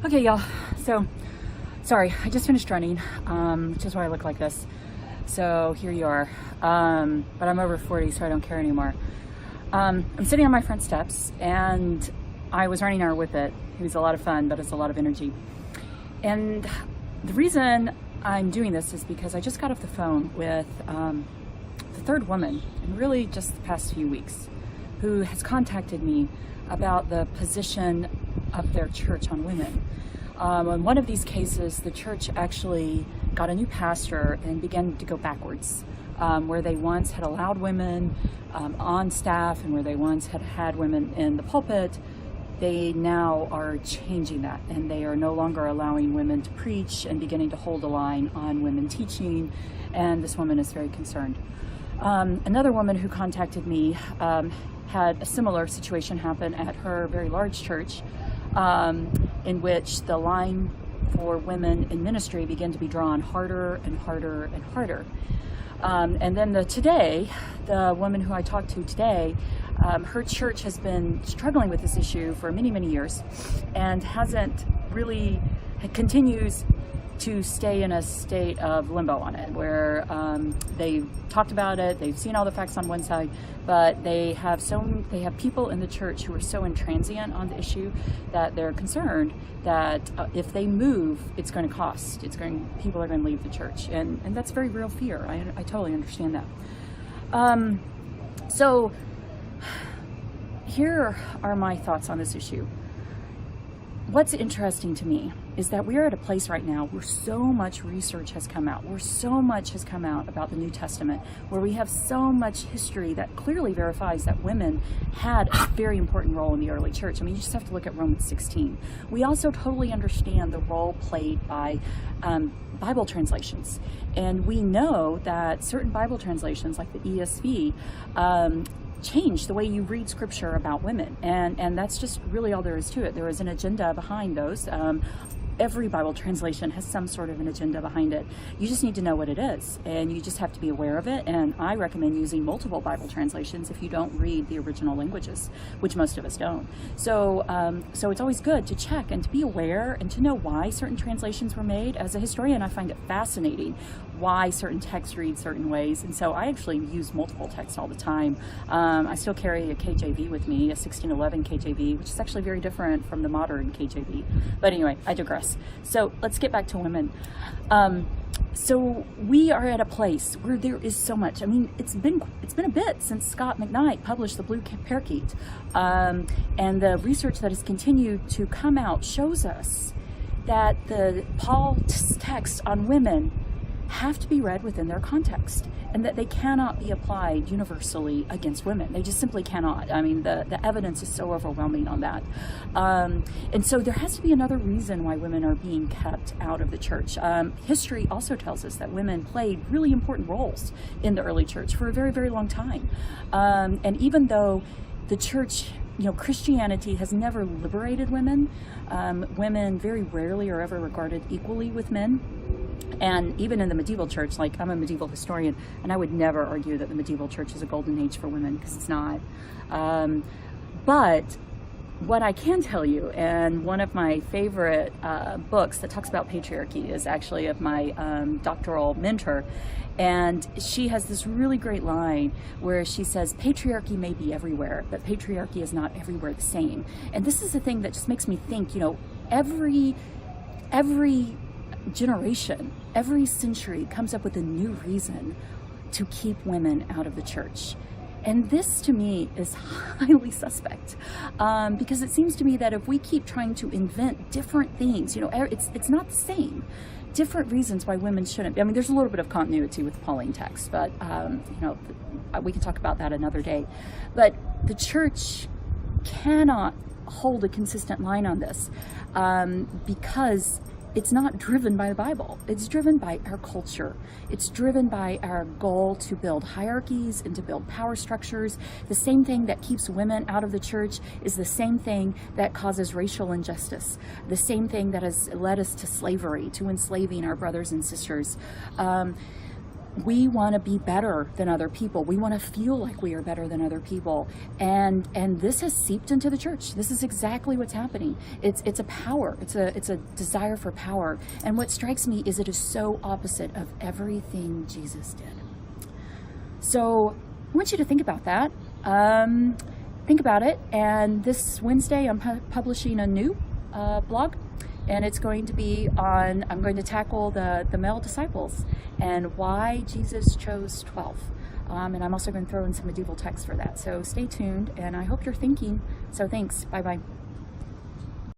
Okay, y'all. So, sorry, I just finished running, which is why I look like this. So here you are. But I'm over 40, so I don't care anymore. I'm sitting on my front steps, and I was running our Whip It. It was a lot of fun, but it's a lot of energy. And the reason I'm doing this is because I just got off the phone with the third woman in really just the past few weeks who has contacted me about the position of their church on women. In one of these cases, the church actually got a new pastor and began to go backwards, where they once had allowed women on staff and where they once had had women in the pulpit. They now are changing that, and they are no longer allowing women to preach and beginning to hold a line on women teaching, and this woman is very concerned. Another woman who contacted me had a similar situation happen at her very large church, in which the line for women in ministry began to be drawn harder and harder and harder. And then the woman who I talked to today, her church has been struggling with this issue for many, many years and continues to stay in a state of limbo on it, where they've talked about it, they've seen all the facts on one side, but they have people in the church who are so intransient on the issue that they're concerned that if they move, it's going to cost. People are going to leave the church, and that's a very real fear. I totally understand that. So here are my thoughts on this issue. What's interesting to me is that we are at a place right now where so much research has come out, about the New Testament, where we have so much history that clearly verifies that women had a very important role in the early church. I mean, you just have to look at Romans 16. We also totally understand the role played by Bible translations. And we know that certain Bible translations, like the ESV, change the way you read scripture about women, and that's just really all there is to it. There is an agenda behind those. Every Bible translation has some sort of an agenda behind it. You just need to know what it is, and you just have to be aware of it. And I recommend using multiple Bible translations if you don't read the original languages, which most of us don't. So it's always good to check and to be aware and to know why certain translations were made. As a historian, I find it fascinating why certain texts read certain ways, and so I actually use multiple texts all the time. I still carry a KJV with me, a 1611 KJV, which is actually very different from the modern KJV. But anyway, I digress. So let's get back to women. So we are at a place where there is so much. I mean, it's been a bit since Scott McKnight published the Blue Parakeet, and the research that has continued to come out shows us that the Paul's text on women have to be read within their context, and that they cannot be applied universally against women. They just simply cannot. I mean, the evidence is so overwhelming on that. And so there has to be another reason why women are being kept out of the church. History also tells us that women played really important roles in the early church for a very, very long time. And even though the church, Christianity has never liberated women, women very rarely are ever regarded equally with men. And even in the medieval church, like, I'm a medieval historian, and I would never argue that the medieval church is a golden age for women, because it's not. But what I can tell you, and one of my favorite books that talks about patriarchy is actually of my doctoral mentor, and she has this really great line where she says, patriarchy may be everywhere, but patriarchy is not everywhere the same. And this is the thing that just makes me think, every generation, every century comes up with a new reason to keep women out of the church. And this, to me, is highly suspect, because it seems to me that if we keep trying to invent different things, it's not the same. Different reasons why women shouldn't be. I mean, there's a little bit of continuity with the Pauline text, but, we can talk about that another day. But the church cannot hold a consistent line on this, because it's not driven by the Bible. It's driven by our culture. It's driven by our goal to build hierarchies and to build power structures. The same thing that keeps women out of the church is the same thing that causes racial injustice. The same thing that has led us to slavery, to enslaving our brothers and sisters. we want to be better than other people. We want to feel like we are better than other people. And this has seeped into the church. This is exactly what's happening. It's a power. It's a desire for power. And what strikes me is it is so opposite of everything Jesus did. So I want you to think about that. Think about it. And this Wednesday, I'm publishing a new blog. And it's going to be on, I'm going to tackle the male disciples and why Jesus chose 12. And I'm also going to throw in some medieval text for that. So stay tuned, and I hope you're thinking. So thanks. Bye-bye.